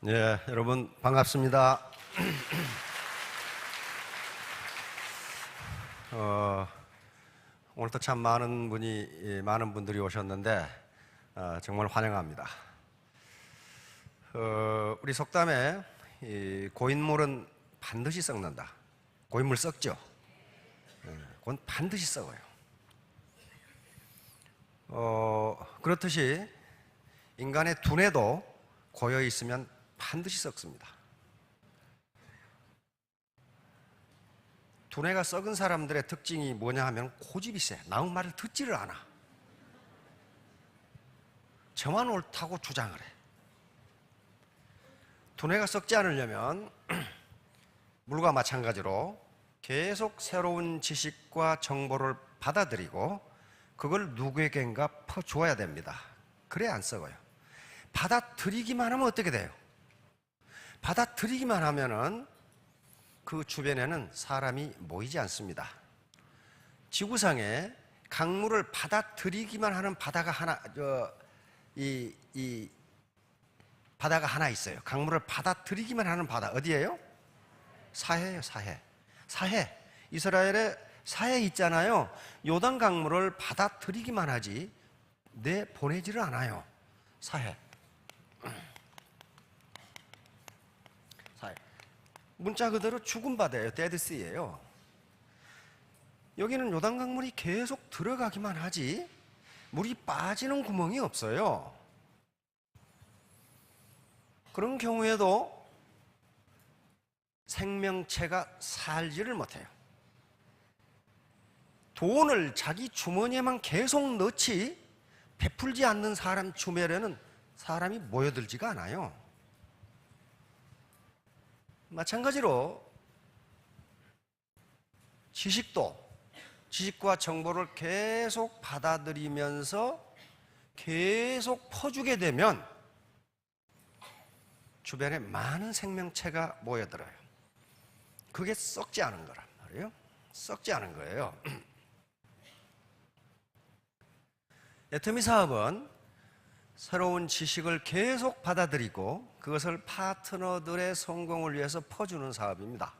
네, 여러분 반갑습니다. 오늘도 참 많은 분들이 오셨는데 정말 환영합니다. 우리 속담에 고인물은 반드시 썩는다. 고인물 썩죠? 그건 반드시 썩어요. 그렇듯이 인간의 두뇌도 고여 있으면 반드시 썩습니다. 두뇌가 썩은 사람들의 특징이 뭐냐 하면 고집이 세. 남의 말을 듣지를 않아. 저만 옳다고 주장을 해. 두뇌가 썩지 않으려면 물과 마찬가지로 계속 새로운 지식과 정보를 받아들이고 그걸 누구에겐가 퍼주어야 됩니다. 그래야 안 썩어요. 받아들이기만 하면 어떻게 돼요? 받아들이기만 하면은 그 주변에는 사람이 모이지 않습니다. 지구상에 강물을 받아들이기만 하는 바다가 바다가 하나 있어요. 강물을 받아들이기만 하는 바다 어디예요? 사해예요. 사해. 이스라엘에 사해 있잖아요. 요단 강물을 받아들이기만 하지 내보내지를 않아요. 사해. 문자 그대로 죽은 바다예요. 데드시예요. 여기는 요단 강물이 계속 들어가기만 하지 물이 빠지는 구멍이 없어요. 그런 경우에도 생명체가 살지를 못해요. 돈을 자기 주머니에만 계속 넣지 베풀지 않는 사람 주변에는 사람이 모여들지가 않아요. 마찬가지로 지식과 정보를 계속 받아들이면서 계속 퍼주게 되면 주변에 많은 생명체가 모여들어요. 그게 썩지 않은 거란 말이에요. 썩지 않은 거예요. 애터미 사업은 새로운 지식을 계속 받아들이고 그것을 파트너들의 성공을 위해서 퍼주는 사업입니다.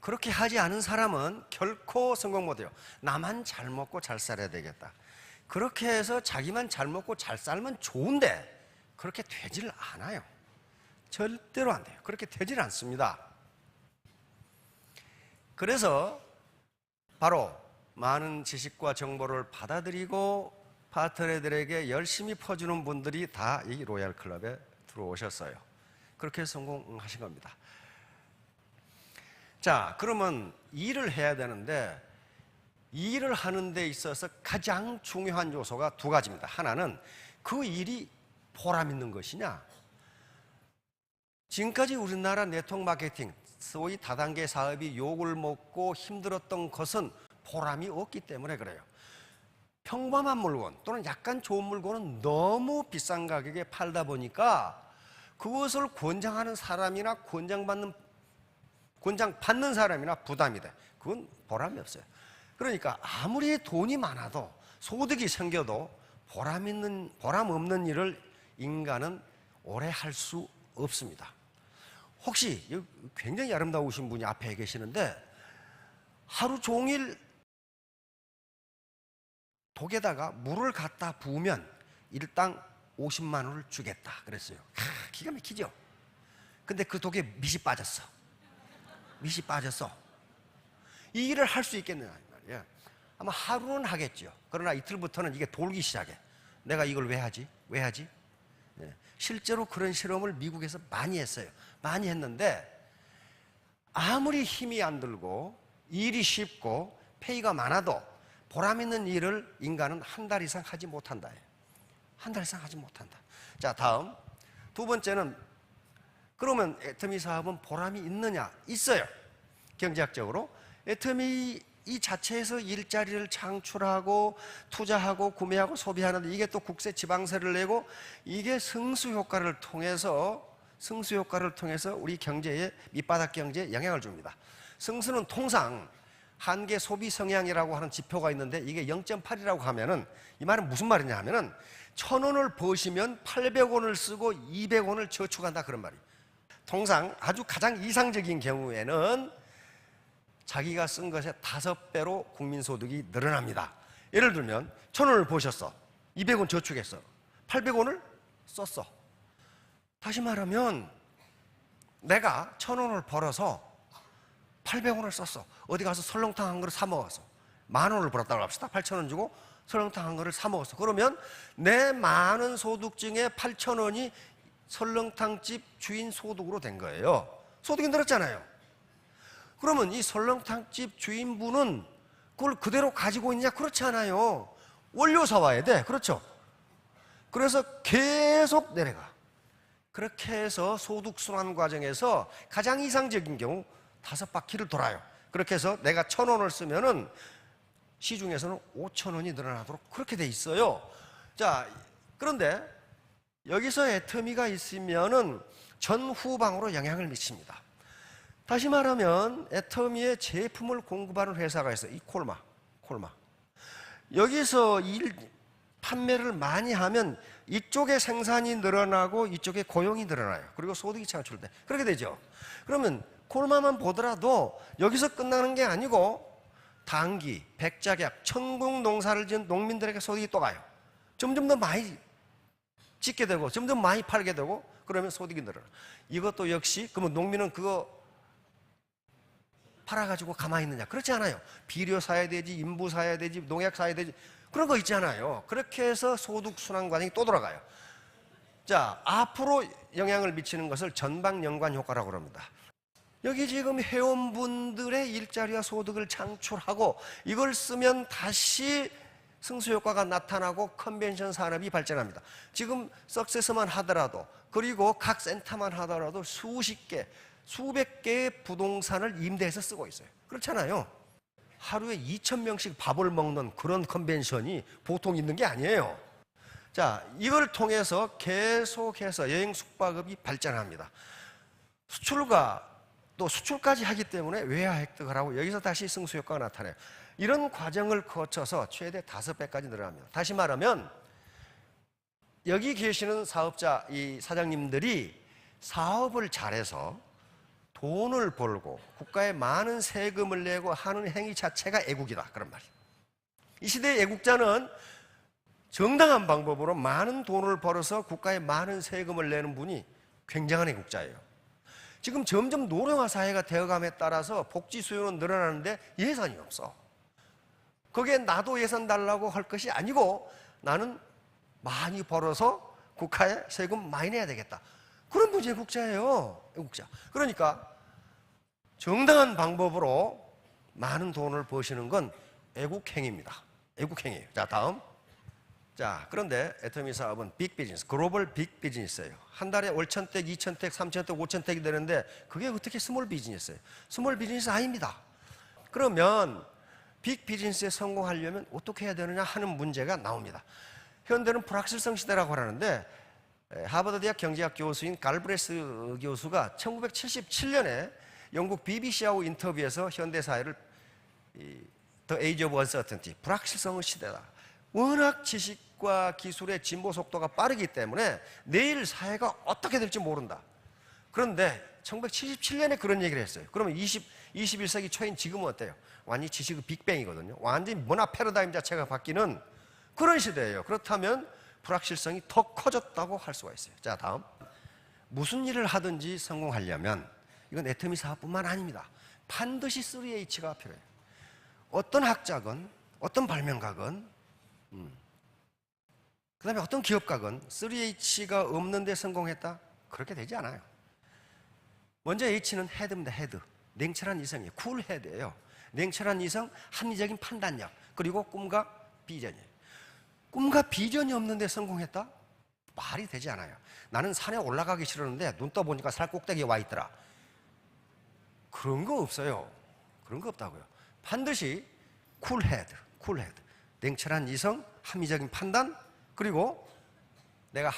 그렇게 하지 않은 사람은 결코 성공 못해요. 나만 잘 먹고 잘 살아야 되겠다. 그렇게 해서 자기만 잘 먹고 잘 살면 좋은데 그렇게 되지를 않아요. 절대로 안 돼요. 그렇게 되질 않습니다. 그래서 바로 많은 지식과 정보를 받아들이고 파트너들에게 열심히 퍼주는 분들이 다 이 로얄 클럽에 들어오셨어요. 그렇게 성공하신 겁니다. 자, 그러면 일을 해야 되는데 일을 하는 데 있어서 가장 중요한 요소가 두 가지입니다. 하나는 그 일이 보람 있는 것이냐. 지금까지 우리나라 네트워크 마케팅, 소위 다단계 사업이 욕을 먹고 힘들었던 것은 보람이 없기 때문에 그래요. 평범한 물건 또는 약간 좋은 물건은 너무 비싼 가격에 팔다 보니까 그것을 권장하는 사람이나 권장받는 사람이나 부담이 돼. 그건 보람이 없어요. 그러니까 아무리 돈이 많아도 소득이 생겨도 보람 없는 일을 인간은 오래 할 수 없습니다. 혹시 굉장히 아름다우신 분이 앞에 계시는데 하루 종일 독에다가 물을 갖다 부으면 일당 50만 원을 주겠다 그랬어요. 기가 막히죠? 근데 그 독에 밑이 빠졌어. 이 일을 할 수 있겠느냐 말이야. 아마 하루는 하겠죠. 그러나 이틀부터는 이게 돌기 시작해. 내가 이걸 왜 하지? 네. 실제로 그런 실험을 미국에서 많이 했어요. 많이 했는데 아무리 힘이 안 들고 일이 쉽고 페이가 많아도 보람 있는 일을 인간은 한 달 이상 하지 못한다. 한 달 이상 하지 못한다. 자, 다음 두 번째는 그러면 애터미 사업은 보람이 있느냐? 있어요. 경제학적으로 애터미 이 자체에서 일자리를 창출하고 투자하고 구매하고 소비하는데 이게 또 국세 지방세를 내고 이게 승수 효과를 통해서 우리 경제에 밑바닥 경제에 영향을 줍니다. 승수는 통상 한계 소비 성향이라고 하는 지표가 있는데 이게 0.8이라고 하면은 이 말은 무슨 말이냐 하면은 1,000원을 버시면 800원을 쓰고 200원을 저축한다 그런 말이에요. 통상 아주 가장 이상적인 경우에는 자기가 쓴 것의 5배로 국민소득이 늘어납니다. 예를 들면 1,000원을 버셨어. 200원 저축했어. 800원을 썼어. 다시 말하면 내가 1,000원을 벌어서 800원을 썼어. 어디 가서 설렁탕 한 그릇 사 먹었어. 10,000원을 벌었다고 합시다. 8,000원 주고 설렁탕 한 그릇 사 먹었어. 그러면 내 많은 소득 중에 8,000원이 설렁탕집 주인 소득으로 된 거예요. 소득이 늘었잖아요. 그러면 이 설렁탕집 주인분은 그걸 그대로 가지고 있느냐? 그렇지 않아요. 원료 사와야 돼. 그렇죠? 그래서 계속 내려가. 그렇게 해서 소득순환 과정에서 가장 이상적인 경우 5바퀴를 돌아요. 그렇게 해서 내가 1,000원을 쓰면은 시중에서는 5,000원이 늘어나도록 그렇게 돼 있어요. 자, 그런데 여기서 애터미가 있으면은 전후방으로 영향을 미칩니다. 다시 말하면 애터미의 제품을 공급하는 회사가 있어요. 이 콜마. 여기서 판매를 많이 하면 이쪽에 생산이 늘어나고 이쪽에 고용이 늘어나요. 그리고 소득이 창출돼. 그렇게 되죠. 그러면 콜마만 보더라도 여기서 끝나는 게 아니고 당기, 백작약, 천국 농사를 지은 농민들에게 소득이 또 가요. 점점 더 많이 짓게 되고 점점 많이 팔게 되고 그러면 소득이 늘어나. 이것도 역시 그러면 농민은 그거 팔아가지고 가만히 있느냐? 그렇지 않아요. 비료 사야 되지, 인부 사야 되지, 농약 사야 되지 그런 거 있잖아요. 그렇게 해서 소득 순환 과정이 또 돌아가요. 자, 앞으로 영향을 미치는 것을 전방 연관 효과라고 합니다. 여기 지금 회원분들의 일자리와 소득을 창출하고 이걸 쓰면 다시 승수효과가 나타나고 컨벤션 산업이 발전합니다. 지금 석세서만 하더라도 그리고 각 센터만 하더라도 수십 개, 수백 개의 부동산을 임대해서 쓰고 있어요. 그렇잖아요. 하루에 2,000명씩 밥을 먹는 그런 컨벤션이 보통 있는 게 아니에요. 자, 이걸 통해서 계속해서 여행 숙박업이 발전합니다. 수출과 또 수출까지 하기 때문에 외화 획득을 하고 여기서 다시 승수효과가 나타나요. 이런 과정을 거쳐서 최대 5배까지 늘어납니다. 다시 말하면 여기 계시는 사업자, 이 사장님들이 사업을 잘해서 돈을 벌고 국가에 많은 세금을 내고 하는 행위 자체가 애국이다 그런 말이에요. 이 시대의 애국자는 정당한 방법으로 많은 돈을 벌어서 국가에 많은 세금을 내는 분이 굉장한 애국자예요. 지금 점점 노령화 사회가 되어감에 따라서 복지 수요는 늘어나는데 예산이 없어. 거기에 나도 예산 달라고 할 것이 아니고 나는 많이 벌어서 국가에 세금 많이 내야 되겠다. 그런 분이 애국자예요. 애국자. 그러니까 정당한 방법으로 많은 돈을 버시는 건 애국행위입니다. 애국행위예요. 자, 다음. 자, 그런데 애터미 사업은 빅 비즈니스, 글로벌 빅 비즈니스예요. 한 달에 5,000택, 2,000택, 3,000택, 5,000택이 되는데 그게 어떻게 스몰 비즈니스예요? 스몰 비즈니스 아닙니다. 그러면 빅 비즈니스에 성공하려면 어떻게 해야 되느냐 하는 문제가 나옵니다. 현대는 불확실성 시대라고 하는데 하버드 대학 경제학 교수인 갈브레스 교수가 1977년에 영국 BBC하고 인터뷰에서 현대 사회를 The Age of Uncertainty, 불확실성의 시대다. 워낙 지식과 기술의 진보 속도가 빠르기 때문에 내일 사회가 어떻게 될지 모른다. 그런데 1977년에 그런 얘기를 했어요. 그러면 21세기 초인 지금은 어때요? 완전히 지식의 빅뱅이거든요. 완전히 문화 패러다임 자체가 바뀌는 그런 시대예요. 그렇다면 불확실성이 더 커졌다고 할 수가 있어요. 자, 다음. 무슨 일을 하든지 성공하려면 이건 애터미 사업뿐만 아닙니다. 반드시 3H가 필요해요. 어떤 학자건 어떤 발명가건 그 다음에 어떤 기업가건 3H가 없는데 성공했다? 그렇게 되지 않아요. 먼저 H는 헤드입니다. 헤드. 냉철한 이성이에요. 쿨 헤드예요. 냉철한 이성, 합리적인 판단력, 그리고 꿈과 비전이에요. 꿈과 비전이 없는데 성공했다? 말이 되지 않아요. 나는 산에 올라가기 싫었는데 눈 떠보니까 산 꼭대기에 와 있더라. 그런 거 없어요. 그런 거 없다고요. 반드시 쿨 헤드. 냉철한 이성, 합리적인 판단, 그리고 내가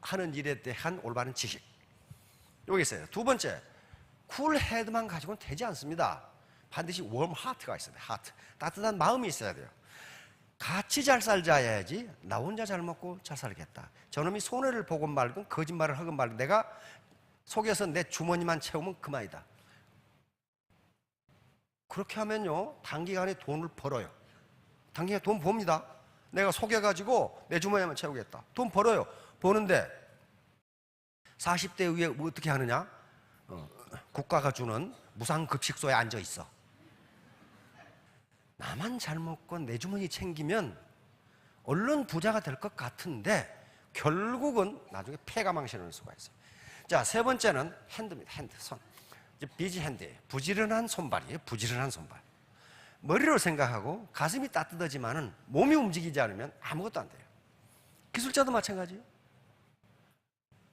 하는 일에 대한 올바른 지식. 여기 있어요. 두 번째, 쿨 헤드만 가지고는 되지 않습니다. 반드시 warm heart가 있어야 돼요. heart. 따뜻한 마음이 있어야 돼요. 같이 잘 살자야지 나 혼자 잘 먹고 잘 살겠다. 저놈이 손해를 보건 말건 거짓말을 하건 말건 내가 속여서 내 주머니만 채우면 그만이다. 그렇게 하면요 단기간에 돈을 벌어요. 단기간에 돈 법니다. 내가 속여가지고 내 주머니만 채우겠다. 돈 벌어요. 버는데 40대 위에 어떻게 하느냐? 국가가 주는 무상급식소에 앉아 있어. 나만 잘 먹고 내 주머니 챙기면 얼른 부자가 될 것 같은데 결국은 나중에 폐가 망신하는 수가 있어요. 자, 세 번째는 핸드입니다. 핸드, 손. 비지 핸드예요. 부지런한 손발이에요. 부지런한 손발. 머리로 생각하고 가슴이 따뜻하지만은 몸이 움직이지 않으면 아무것도 안 돼요. 기술자도 마찬가지예요.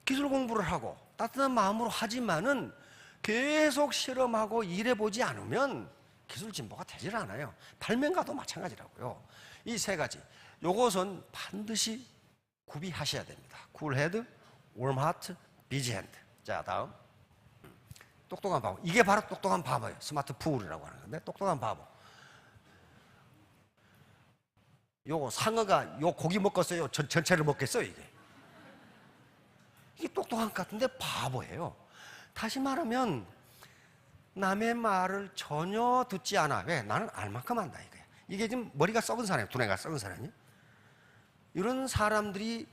기술 공부를 하고 따뜻한 마음으로 하지만은 계속 실험하고 일해보지 않으면 기술 진보가 되질 않아요. 발명가도 마찬가지라고요. 이 세 가지, 요것은 반드시 구비하셔야 됩니다. 쿨헤드, 웜하트, 비지핸드. 자, 다음 똑똑한 바보. 이게 바로 똑똑한 바보예요. 스마트 푸울이라고 하는 건데 똑똑한 바보. 요거 상어가 요 고기 먹겠어요? 전체를 먹겠어요? 이게 똑똑한 것 같은데 바보예요. 다시 말하면 남의 말을 전혀 듣지 않아. 왜? 나는 알 만큼 안다 이거야. 이게 지금 머리가 썩은 사람이에요. 두뇌가 썩은 사람이에요. 이런 사람들이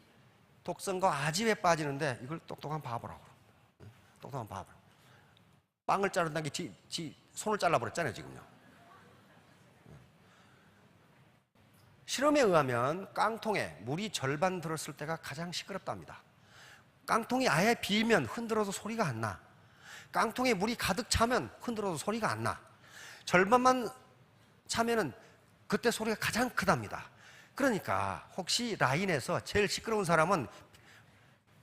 독성과 아집에 빠지는데 이걸 똑똑한 바보라고 그럽니다. 똑똑한 바보. 빵을 자른다는 게 지 손을 잘라버렸잖아요 지금요. 실험에 의하면 깡통에 물이 절반 들었을 때가 가장 시끄럽답니다. 깡통이 아예 비면 흔들어도 소리가 안 나. 깡통에 물이 가득 차면 흔들어도 소리가 안 나. 절반만 차면은 그때 소리가 가장 크답니다. 그러니까 혹시 라인에서 제일 시끄러운 사람은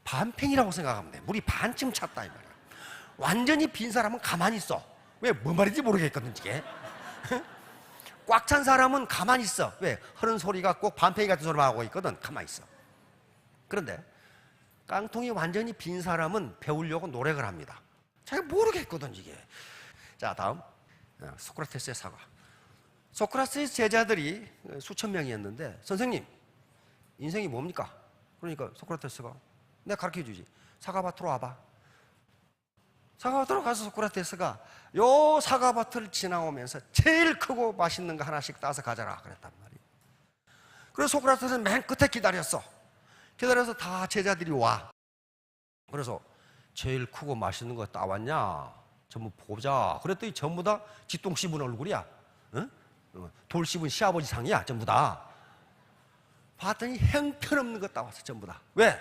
반팽이라고 생각하면 돼. 물이 반쯤 찼다 이 말이야. 완전히 빈 사람은 가만히 있어. 왜? 뭔 말인지 모르겠거든 이게. 꽉 찬 사람은 가만히 있어. 왜? 흐른 소리가 꼭 반팽이 같은 소리만 하고 있거든. 가만히 있어. 그런데 깡통이 완전히 빈 사람은 배우려고 노력을 합니다. 잘 모르겠거든 이게. 자, 다음 소크라테스의 사과. 소크라테스의 제자들이 수천 명이었는데 선생님 인생이 뭡니까? 그러니까 소크라테스가 내가 가르쳐주지. 사과밭으로 와봐. 사과밭으로 가서 소크라테스가 요 사과밭을 지나오면서 제일 크고 맛있는 거 하나씩 따서 가져라 그랬단 말이에요. 그래서 소크라테스는 맨 끝에 기다렸어. 기다려서 다 제자들이 와. 그래서 제일 크고 맛있는 거 따왔냐? 전부 보자. 그랬더니 전부 다 쥐똥 씹은 얼굴이야. 응? 돌 씹은 시아버지 상이야. 전부 다. 봤더니 형편없는 거 따왔어. 전부 다. 왜?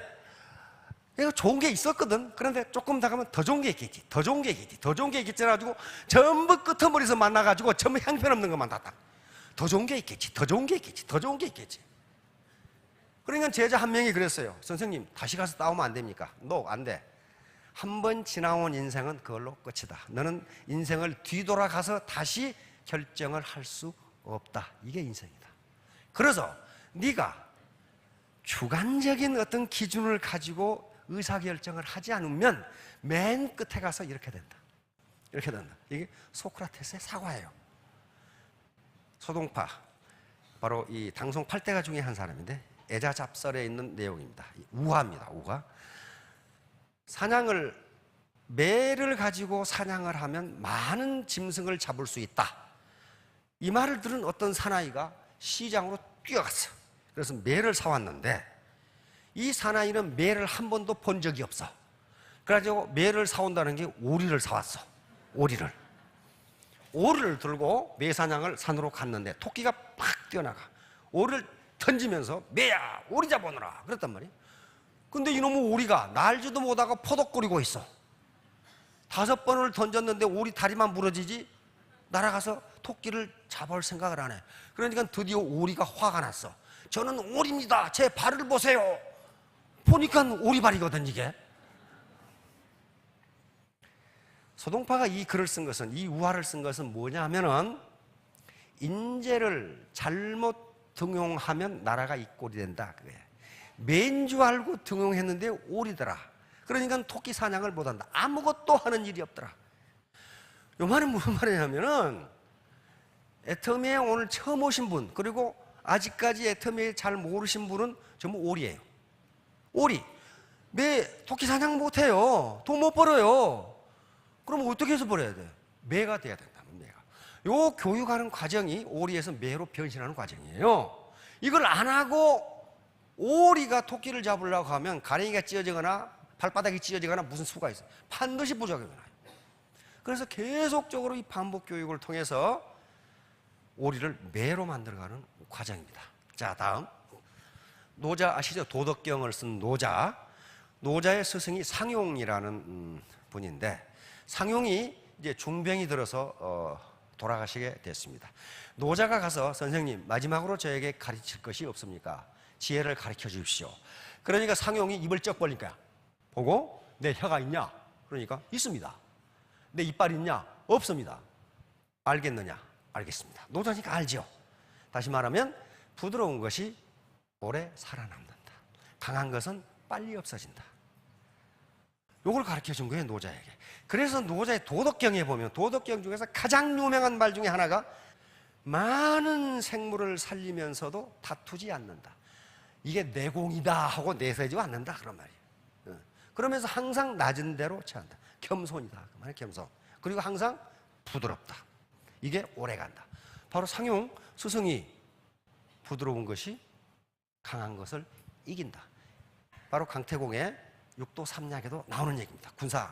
이거 좋은 게 있었거든. 그런데 조금 더 가면 더 좋은 게 있겠지. 더 좋은 게 있겠지. 더 좋은 게 있겠지 해가지고 전부 끄트머리에서 만나가지고 전부 형편없는 것만 땄다. 더 좋은 게 있겠지. 더 좋은 게 있겠지. 더 좋은 게 있겠지. 그러니까 제자 한 명이 그랬어요. 선생님 다시 가서 따오면 안 됩니까? 안 돼. 한 번 지나온 인생은 그걸로 끝이다. 너는 인생을 뒤돌아가서 다시 결정을 할 수 없다. 이게 인생이다. 그래서 네가 주관적인 어떤 기준을 가지고 의사결정을 하지 않으면 맨 끝에 가서 이렇게 된다. 이렇게 된다. 이게 소크라테스의 사과예요. 소동파, 바로 이 당송 8대가 중에 한 사람인데 애자잡설에 있는 내용입니다. 우화입니다. 우화. 매를 가지고 사냥을 하면 많은 짐승을 잡을 수 있다. 이 말을 들은 어떤 사나이가 시장으로 뛰어갔어. 그래서 매를 사왔는데 이 사나이는 매를 한 번도 본 적이 없어. 그래가지고 매를 사온다는 게 오리를 사왔어. 오리를 들고 매 사냥을 산으로 갔는데 토끼가 팍 뛰어나가. 오리를 던지면서 매야 오리 잡아오너라 그랬단 말이에요. 근데 이놈의 오리가 날지도 못하고 포덕거리고 있어. 5번을 던졌는데 오리 다리만 부러지지 날아가서 토끼를 잡아올 생각을 안 해. 그러니까 드디어 오리가 화가 났어. 저는 오리입니다. 제 발을 보세요. 보니까 오리발이거든 이게. 소동파가 이 글을 쓴 것은, 이 우화를 쓴 것은 뭐냐 하면은 인재를 잘못 등용하면 나라가 이 꼴이 된다 그거예요. 매인 줄 알고 등용했는데 오리더라. 그러니까 토끼 사냥을 못한다. 아무것도 하는 일이 없더라. 이 말은 무슨 말이냐면은 애터미에 오늘 처음 오신 분, 그리고 아직까지 애터미에 잘 모르신 분은 전부 오리예요. 오리. 매 토끼 사냥 못해요. 돈 못 벌어요. 그럼 어떻게 해서 벌어야 돼? 매가 돼야 된다. 매가. 요 교육하는 과정이 오리에서 매로 변신하는 과정이에요. 이걸 안 하고 오리가 토끼를 잡으려고 하면 가랭이가 찢어지거나 발바닥이 찢어지거나 무슨 수가 있어요. 반드시 부작용이 나요. 그래서 계속적으로 이 반복 교육을 통해서 오리를 매로 만들어가는 과정입니다. 자, 다음. 노자 아시죠? 도덕경을 쓴 노자. 노자의 스승이 상용이라는 분인데, 상용이 이제 중병이 들어서 돌아가시게 됐습니다. 노자가 가서 선생님, 마지막으로 저에게 가르칠 것이 없습니까? 지혜를 가르쳐 주십시오. 그러니까 상용이 입을 쩍 벌린 거야. 보고, 내 혀가 있냐? 그러니까 있습니다. 내 이빨 있냐? 없습니다. 알겠느냐? 알겠습니다. 노자니까 알죠. 다시 말하면 부드러운 것이 오래 살아남는다. 강한 것은 빨리 없어진다. 요걸 가르쳐 준 거예요, 노자에게. 그래서 노자의 도덕경에 보면 도덕경 중에서 가장 유명한 말 중에 하나가 많은 생물을 살리면서도 다투지 않는다. 이게 내공이다 하고 내세지 않는다 그런 말이에요. 그러면서 항상 낮은 대로 처한다. 겸손이다. 그 말이 겸손. 그리고 항상 부드럽다. 이게 오래 간다. 바로 상용 스승이 부드러운 것이 강한 것을 이긴다. 바로 강태공의 육도 삼약에도 나오는 얘기입니다.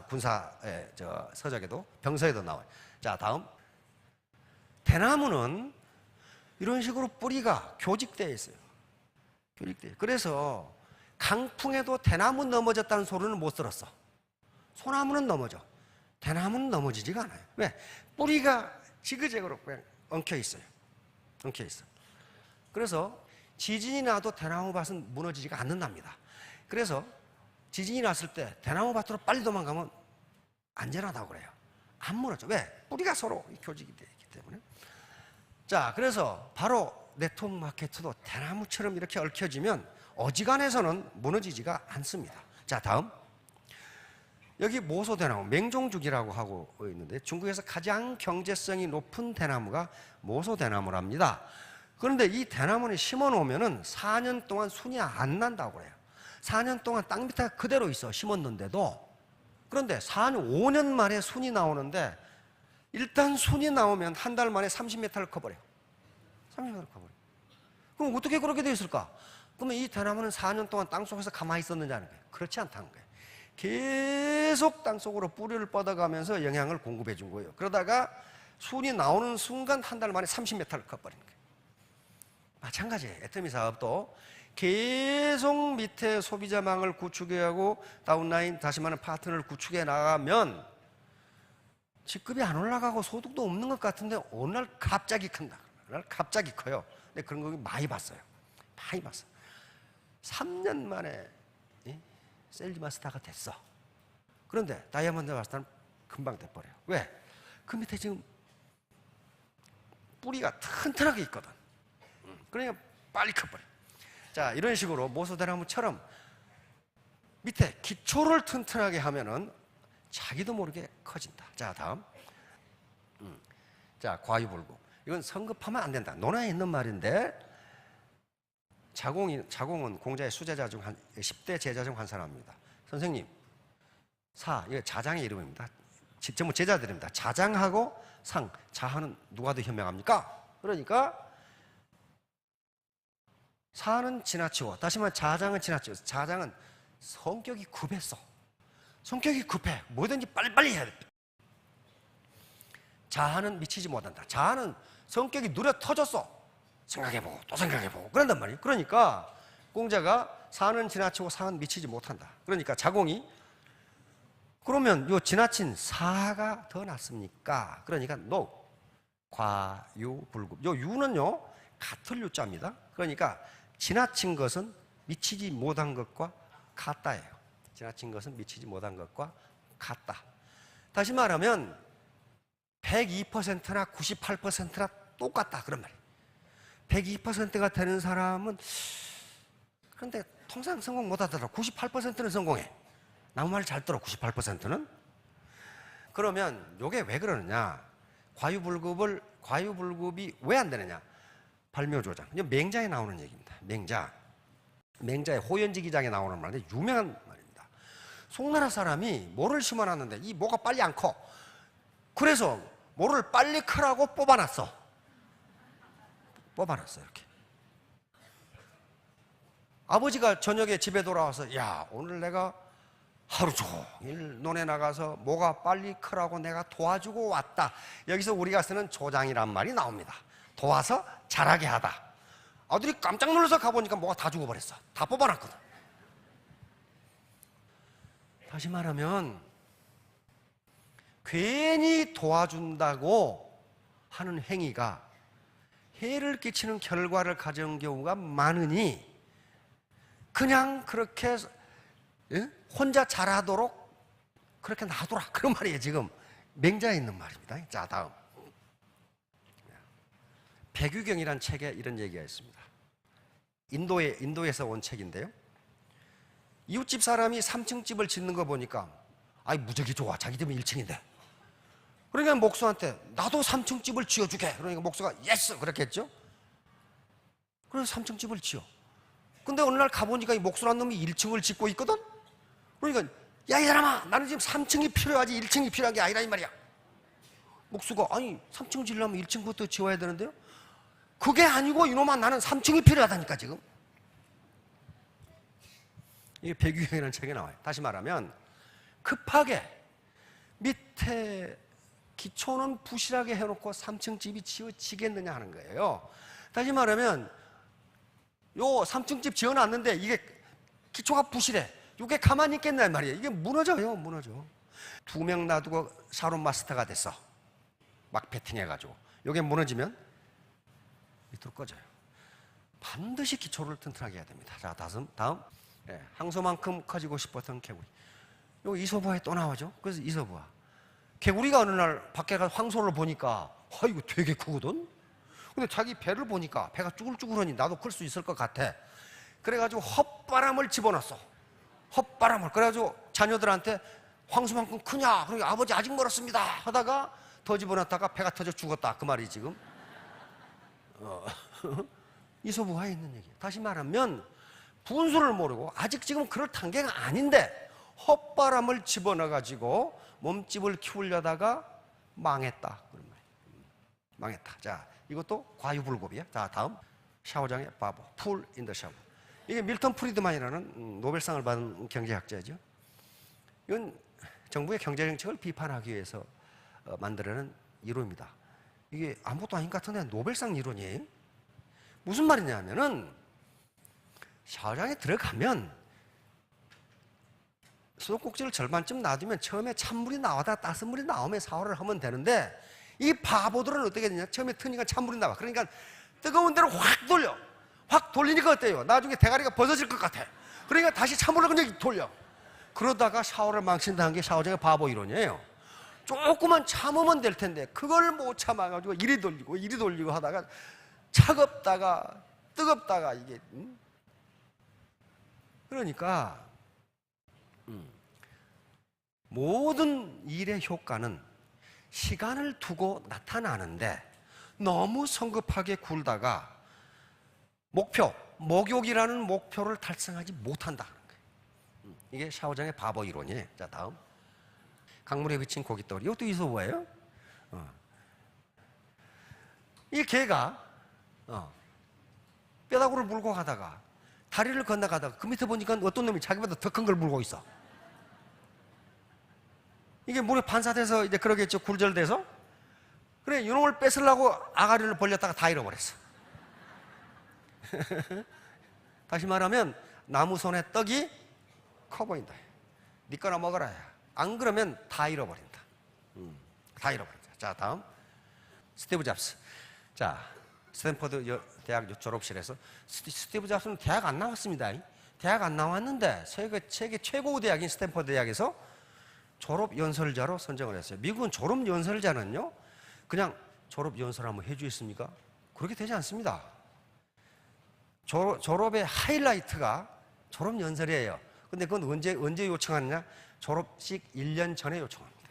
군사의 서적에도 병서에도 나와요. 자, 다음. 대나무는 이런 식으로 뿌리가 교직되어 있어요. 교직되어. 그래서 강풍에도 대나무 넘어졌다는 소리는 못 들었어. 소나무는 넘어져. 대나무는 넘어지지가 않아요. 왜? 뿌리가 지그재그로 그냥 엉켜 있어요. 엉켜 있어. 그래서 지진이 나도 대나무 밭은 무너지지가 않는답니다. 그래서 지진이 났을 때 대나무 밭으로 빨리 도망가면 안전하다고 그래요. 안 무너져. 왜? 뿌리가 서로 교직이 되어 있기 때문에. 자, 그래서 바로 네트워크 마케트도 대나무처럼 이렇게 얽혀지면 어지간해서는 무너지지가 않습니다. 자, 다음. 여기 모소대나무, 맹종죽이라고 하고 있는데 중국에서 가장 경제성이 높은 대나무가 모소대나무랍니다. 그런데 이 대나무를 심어 놓으면 4년 동안 순이 안 난다고 그래요. 4년 동안 땅 밑에 그대로 있어, 심었는데도. 그런데 4년, 5년 만에 순이 나오는데 일단 순이 나오면 한 달 만에 30m를 커버려요. 30m를 커버려요. 그럼 어떻게 그렇게 되어 있을까? 그러면 이 대나무는 4년 동안 땅 속에서 가만히 있었느냐는 거예요. 그렇지 않다는 거예요. 계속 땅속으로 뿌리를 뻗어가면서 영양을 공급해 준 거예요. 그러다가 순이 나오는 순간 한 달 만에 30m를 커버리는 거예요. 마찬가지예요. 애터미 사업도 계속 밑에 소비자망을 구축해 가고 다운라인, 다시 말하면 파트너를 구축해 나가면 직급이 안 올라가고 소득도 없는 것 같은데 어느 날 갑자기 큰다. 어느 날 갑자기 커요. 근데 그런 거 많이 봤어요. 많이 봤어요. 3년 만에 셀리마스타가 됐어. 그런데 다이아몬드 마스터는 금방 돼버려요. 왜? 그 밑에 지금 뿌리가 튼튼하게 있거든. 그러니까 빨리 커버려. 자, 이런 식으로 모소대나무처럼 밑에 기초를 튼튼하게 하면은 자기도 모르게 커진다. 자, 다음. 자, 과유불급. 이건 성급하면 안 된다. 논어에 있는 말인데 자공은 공자의 수제자 중 한 10대 제자 중 한 사람입니다. 선생님, 이거 자장의 이름입니다. 전부 제자들입니다. 자장하고 상, 자하는 누가 더 현명합니까? 그러니까 사는 지나치고, 다시 말해 자장은 지나치고, 자장은 성격이 급했어. 성격이 급해. 뭐든지 빨리빨리 해야 돼. 자하는 미치지 못한다. 자하는 성격이 느려 터졌어. 생각해보고 또 생각해보고 그런단 말이에요. 그러니까 공자가 사는 지나치고 상은 미치지 못한다. 그러니까 자공이 그러면 요 지나친 사가 더 낫습니까? 그러니까 no. 과유불급. 요 유는요 같을 유자입니다. 그러니까 지나친 것은 미치지 못한 것과 같다예요. 지나친 것은 미치지 못한 것과 같다. 다시 말하면 102%나 98%나 똑같다 그런 말이에요. 102%가 되는 사람은 그런데 통상 성공 못하더라도 98%는 성공해. 남 말 잘 들어. 98%는. 그러면 이게 왜 그러느냐? 과유불급이 왜 안 되느냐? 발묘조장. 이거 맹자에 나오는 얘기입니다. 맹자의 호연지 기장에 나오는 말인데 유명한 말입니다. 송나라 사람이 모를 심어놨는데 이 모가 빨리 안 커. 그래서 모를 빨리 크라고 뽑아놨어. 이렇게. 아버지가 저녁에 집에 돌아와서 야, 오늘 내가 하루 종일 논에 나가서 모가 빨리 크라고 내가 도와주고 왔다. 여기서 우리가 쓰는 조장이란 말이 나옵니다. 도와서 자라게 하다. 아들이 깜짝 놀라서 가보니까 모가 다 죽어버렸어. 다 뽑아놨거든. 다시 말하면 괜히 도와준다고 하는 행위가 해를 끼치는 결과를 가져온 경우가 많으니 그냥 그렇게 혼자 자라도록 그렇게 놔둬라. 그런 말이에요. 지금 맹자에 있는 말입니다. 자, 다음. 백유경이라는 책에 이런 얘기가 있습니다. 인도에서 온 책인데요. 이웃집 사람이 3층 집을 짓는 거 보니까 아이 무적이 좋아. 자기 집은 1층인데. 그러니까 목수한테 나도 3층 집을 지어주게. 그러니까 목수가 예스 그렇겠죠. 그래서 3층 집을 지어. 근데 어느 날 가보니까 이 목수란 놈이 1층을 짓고 있거든. 그러니까 야, 이 사람아, 나는 지금 3층이 필요하지 1층이 필요한 게 아니라 이 말이야. 목수가 아니 3층 지으려면 1층부터 지어야 되는데요. 그게 아니고 이놈아, 나는 3층이 필요하다니까 지금. 이게 백유경이라는 책에 나와요. 다시 말하면 급하게 밑에 기초는 부실하게 해놓고 3층 집이 지어지겠느냐 하는 거예요. 다시 말하면 요 3층 집 지어놨는데 이게 기초가 부실해. 이게 가만히 있겠냐 말이에요. 이게 무너져요. 2명 놔두고 샤론 마스터가 됐어. 막 배팅해가지고. 이게 무너지면 밑으로 꺼져요. 반드시 기초를 튼튼하게 해야 됩니다. 자, 다음. 항소만큼 커지고 싶었던 개구리. 요 이소부화에 또 나오죠. 그래서 이소부화. 개구리가 어느 날 밖에 가서 황소를 보니까 이거 되게 크거든. 근데 자기 배를 보니까 배가 쭈글쭈글하니 나도 클 수 있을 것 같아. 그래가지고 헛바람을 집어넣었어. 헛바람을. 그래가지고 자녀들한테 황소만큼 크냐? 그러니까 아버지 아직 멀었습니다 하다가 더 집어넣었다가 배가 터져 죽었다. 그 말이 지금 이소부화에 있는 얘기예요. 다시 말하면 분수를 모르고 아직 지금 그럴 단계가 아닌데 헛바람을 집어넣어가지고 몸집을 키우려다가 망했다. 그런 말이에요. 망했다. 자, 이것도 과유불급이야. 자, 다음. 샤워장의 바보. 풀 인 더 샤워. 이게 밀턴 프리드만이라는 노벨상을 받은 경제학자죠. 이건 정부의 경제정책을 비판하기 위해서 만들어낸 이론입니다. 이게 아무것도 아닌 것 같은데 노벨상 이론이에요. 무슨 말이냐면은 샤워장에 들어가면 수도꼭지를 절반쯤 놔두면 처음에 찬물이 나와다 따뜻한 물이 나오면 샤워를 하면 되는데 이 바보들은 어떻게 되냐? 처음에 트니까 찬물이 나와. 그러니까 뜨거운 데로 확 돌려. 확 돌리니까 어때요? 나중에 대가리가 벗어질 것 같아. 그러니까 다시 찬물을 그냥 돌려. 그러다가 샤워를 망친다는 게 샤워장의 바보 이론이에요. 조금만 참으면 될 텐데 그걸 못 참아가지고 이리 돌리고 하다가 차갑다가 뜨겁다가 이게 그러니까 모든 일의 효과는 시간을 두고 나타나는데 너무 성급하게 굴다가 목욕이라는 목표를 달성하지 못한다. 이게 샤워장의 바보 이론이에요. 자, 다음. 강물에 비친 고깃덩어리. 이것도 이소부화예요. 이 개가 뼈다구를 물고 가다가 다리를 건너가다가 그 밑에 보니까 어떤 놈이 자기보다 더 큰 걸 물고 있어. 이게 물에 반사돼서 이제 그러겠죠. 굴절돼서. 그래, 이놈을 뺏으려고 아가리를 벌렸다가 다 잃어버렸어. 다시 말하면 나무 손에 떡이 커 보인다. 네 거나 먹어라. 안 그러면 다 잃어버린다. 다 잃어버린다. 자, 다음. 스티브 잡스. 자, 스탠퍼드 대학 졸업실에서 스티브 잡스는 대학 안 나왔습니다. 대학 안 나왔는데 세계 최고 대학인 스탠퍼드 대학에서 졸업 연설자로 선정을 했어요. 미국은 졸업 연설자는요, 그냥 졸업 연설 한번 해주겠습니까? 그렇게 되지 않습니다. 졸업의 하이라이트가 졸업 연설이에요. 근데 그건 언제 요청하느냐? 졸업식 1년 전에 요청합니다.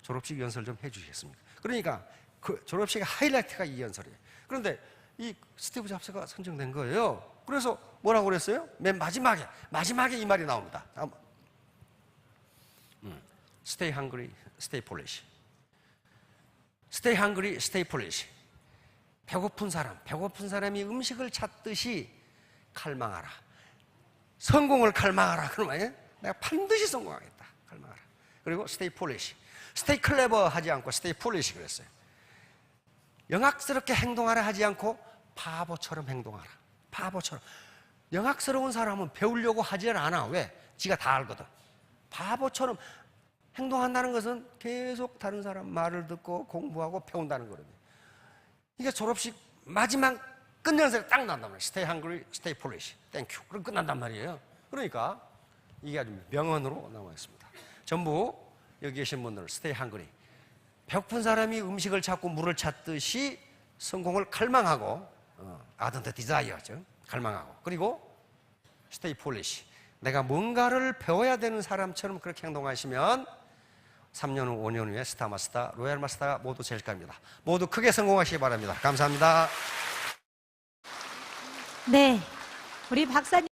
졸업식 연설 좀 해주시겠습니까? 그러니까 그 졸업식의 하이라이트가 이 연설이에요. 그런데 이 스티브 잡스가 선정된 거예요. 그래서 뭐라고 그랬어요? 맨 마지막에 이 말이 나옵니다. Stay hungry, stay foolish. Stay hungry, stay foolish. 배고픈 사람이 음식을 찾듯이 칼망하라. 성공을 칼망하라. 그러면 내가 반드시 성공하겠다. 칼망하라. 그리고 stay foolish. stay clever 하지 않고 stay foolish 그랬어요. 영악스럽게 행동하라 하지 않고 바보처럼 행동하라. 바보처럼. 영악스러운 사람은 배우려고 하지 않아. 왜? 지가 다 알거든. 바보처럼 행동한다는 것은 계속 다른 사람 말을 듣고 공부하고 배운다는 거거든요. 이게 졸업식 마지막 끝연설에 딱 난단 말이에요. Stay hungry, stay foolish. Thank you. 그럼 끝난단 말이에요. 그러니까 이게 아주 명언으로 남아 있습니다. 전부 여기 계신 분들 stay hungry. 배고픈 사람이 음식을 찾고 물을 찾듯이 성공을 갈망하고 ardent desire죠. 갈망하고. 그리고 stay foolish. 내가 뭔가를 배워야 되는 사람처럼 그렇게 행동하시면 3년 후, 5년 후에 스타마스터, 로얄마스터가 모두 될 겁니다. 모두 크게 성공하시기 바랍니다. 감사합니다. 네, 우리 박사님.